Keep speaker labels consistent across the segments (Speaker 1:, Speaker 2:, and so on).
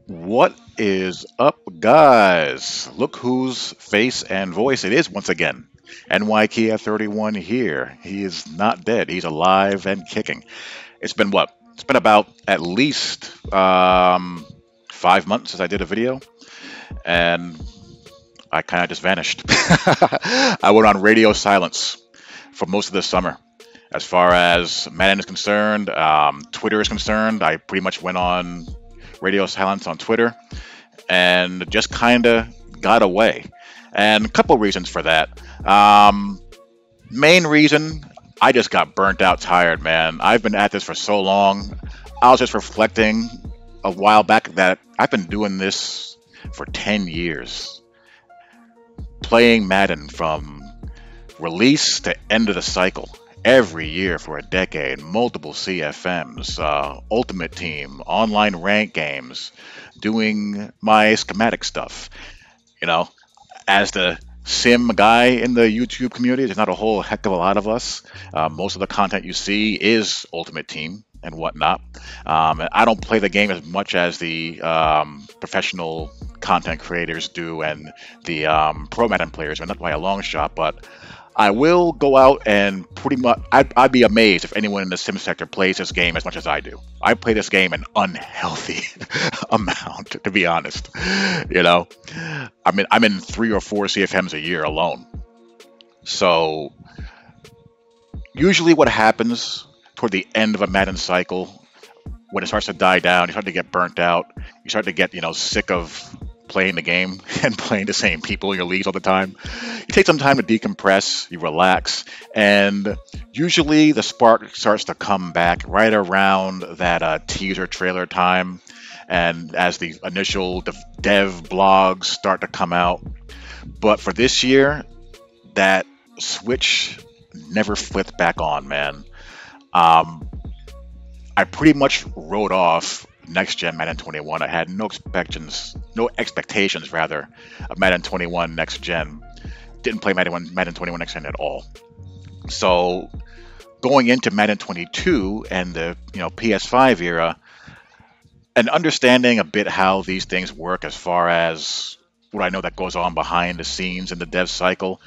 Speaker 1: What is up, guys? Look whose face and voice it is once again. Ncaa 31 here. He is not dead. He's alive and kicking. It's been what? It's been about at least 5 months since I did a video, and I kind of just vanished. I went on radio silence for most of the summer. As far as Madden is concerned, Twitter is concerned, I pretty much went on radio silence on Twitter and just kind of got away. And a couple reasons for that. Main reason, I just got burnt out, tired, man. I've been at this for so long. I was just reflecting a while back that I've been doing this for 10 years, playing Madden from release to end of the cycle. Every year for a decade, multiple CFMs, Ultimate Team, online rank games, doing my schematic stuff. You know, as the sim guy in the YouTube community, there's not a whole heck of a lot of us. Most of the content you see is Ultimate Team and whatnot. And I don't play the game as much as the professional content creators do and the pro Madden players, and not by a long shot, but I will go out and pretty much, I'd be amazed if anyone in the sim sector plays this game as much as I do. I play this game an unhealthy amount, to be honest. You know, I'm in 3 or 4 CFMs a year alone. So usually what happens toward the end of a Madden cycle, when it starts to die down, you start to get burnt out. You start to get, sick of playing the game and playing the same people in your leagues all the time. You take some time to decompress, you relax, and usually the spark starts to come back right around that teaser trailer time, and as the initial dev blogs start to come out. But for this year, that switch never flipped back on, man. Um, I pretty much wrote off next gen Madden 21. I had no expectations rather, of Madden 21 next gen. Didn't play Madden 21 next gen at all. So going into Madden 22 and the PS5 era, and understanding a bit how these things work as far as what I know that goes on behind the scenes in the dev cycle,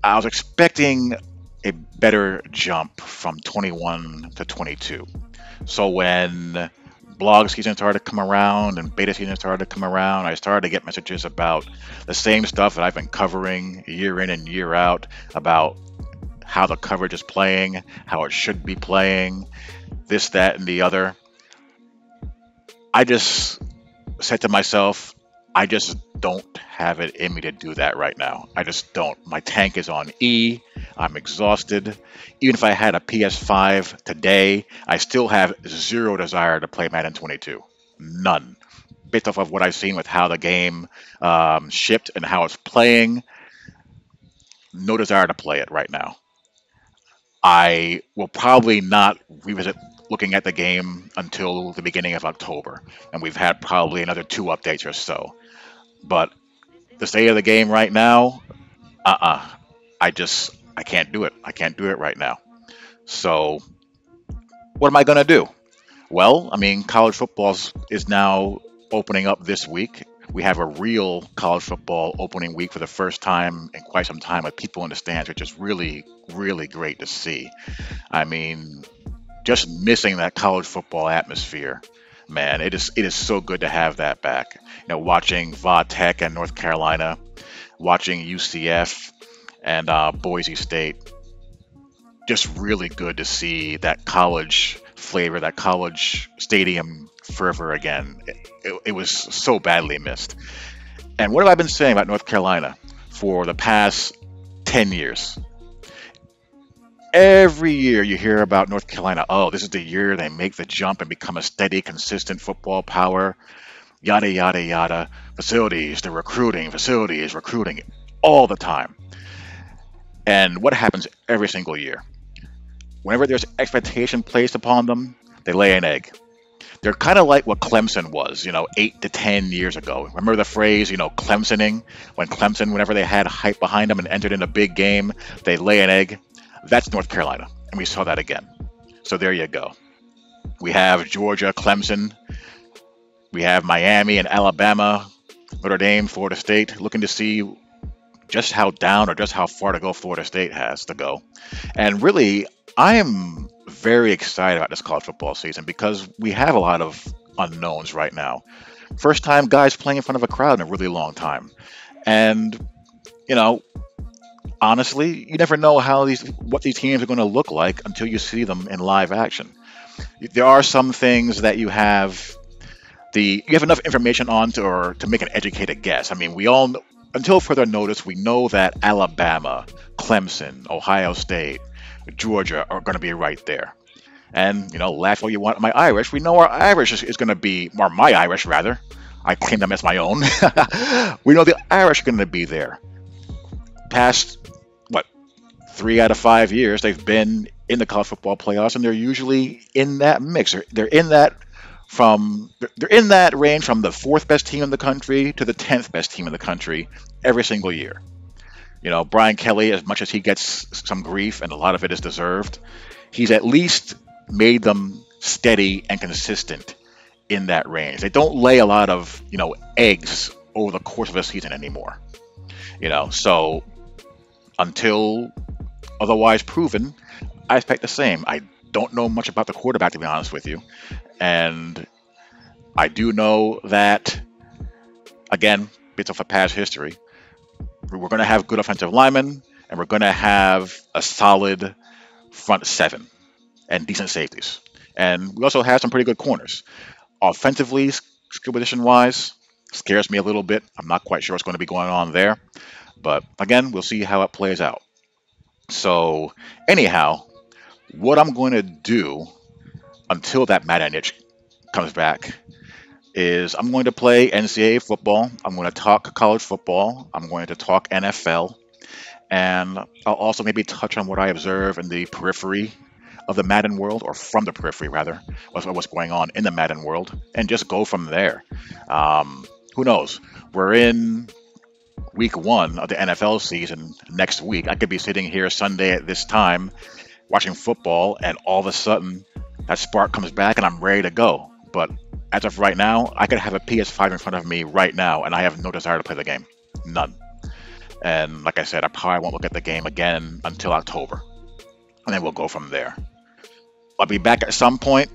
Speaker 1: I was expecting a better jump from 21 to 22. So when blog season started to come around and beta season started to come around, I started to get messages about the same stuff that I've been covering year in and year out about how the coverage is playing, how it should be playing, this, that, and the other. I just said to myself, I just don't have it in me to do that right now. I just don't. My tank is on E. I'm exhausted. Even if I had a PS5 today, I still have zero desire to play Madden 22. None. Based off of what I've seen with how the game shipped and how it's playing, no desire to play it right now. I will probably not revisit looking at the game until the beginning of October, and we've had probably another 2 updates or so. But the state of the game right now, uh-uh. I can't do it. I can't do it right now. So what am I gonna do? Well, I mean, college football is now opening up this week. We have a real college football opening week for the first time in quite some time with people in the stands, which is really, really great to see. I mean, just missing that college football atmosphere, man. It is so good to have that back. Watching Va Tech and North Carolina, watching UCF and Boise State, just really good to see that college flavor, that college stadium fervor again. It was so badly missed. And what have I been saying about North Carolina for the past 10 years? Every year you hear about North Carolina. Oh, this is the year they make the jump and become a steady, consistent football power. Yada, yada, yada. Facilities, recruiting all the time. And what happens every single year? Whenever there's expectation placed upon them, they lay an egg. They're kind of like what Clemson was, 8 to 10 years ago. Remember the phrase, Clemsoning? When Clemson, whenever they had hype behind them and entered in a big game, they lay an egg. That's North Carolina. And we saw that again. So there you go. We have Georgia, Clemson, We have Miami and Alabama, Notre Dame, Florida State, looking to see just how down or just how far to go Florida State has to go. And really, I am very excited about this college football season because we have a lot of unknowns right now. First time guys playing in front of a crowd in a really long time. And, you know, honestly, you never know how these what these teams are going to look like until you see them in live action. There are some things that you have enough information on to make an educated guess. I mean, until further notice, we know that Alabama, Clemson, Ohio State, Georgia are going to be right there. And laugh all you want at my Irish. We know our Irish is going to be, or my Irish rather. I claim them as my own. We know the Irish are going to be there. Past what 3 out of 5 years, they've been in the college football playoffs, and they're usually in that mix. They're in that they're in that range from the fourth best team in the country to the 10th best team in the country every single year. Brian Kelly, as much as he gets some grief, and a lot of it is deserved, he's at least made them steady and consistent in that range. They don't lay a lot of, eggs over the course of a season anymore. So until otherwise proven, I expect the same. I don't know much about the quarterback, to be honest with you. And I do know that, again, bits of a past history, we're going to have good offensive linemen, and we're going to have a solid front seven and decent safeties. And we also have some pretty good corners. Offensively, skill position wise, scares me a little bit. I'm not quite sure what's going to be going on there. But again, we'll see how it plays out. So, anyhow, what I'm going to do until that Madden itch comes back is I'm going to play NCAA football. I'm going to talk college football. I'm going to talk NFL. And I'll also maybe touch on what I observe in the periphery of the Madden world, or from the periphery rather, what's going on in the Madden world, and just go from there. Who knows? We're in week 1 of the NFL season next week. I could be sitting here Sunday at this time watching football, and all of a sudden that spark comes back and I'm ready to go. But as of right now, I could have a PS5 in front of me right now, and I have no desire to play the game. None. And like I said, I probably won't look at the game again until October. And then we'll go from there. I'll be back at some point.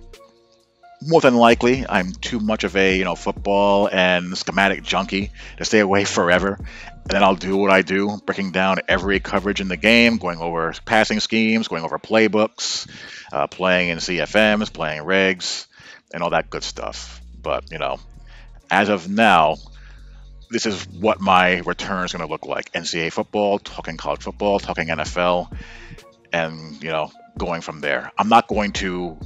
Speaker 1: More than likely, I'm too much of a football and schematic junkie to stay away forever. And then I'll do what I do, breaking down every coverage in the game, going over passing schemes, going over playbooks, playing in CFMs, playing regs, and all that good stuff. But as of now, this is what my return is going to look like. NCAA football, talking college football, talking NFL, and going from there. I'm not going to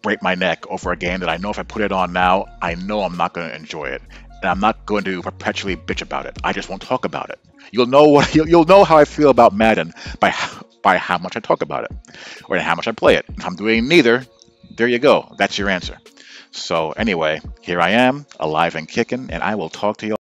Speaker 1: break my neck over a game that I know if I put it on now, I know I'm not going to enjoy it, and I'm not going to perpetually bitch about it. I just won't talk about it. You'll know how I feel about Madden by how much I talk about it, or how much I play it. If I'm doing neither, there you go. That's your answer. So anyway, here I am, alive and kicking, and I will talk to you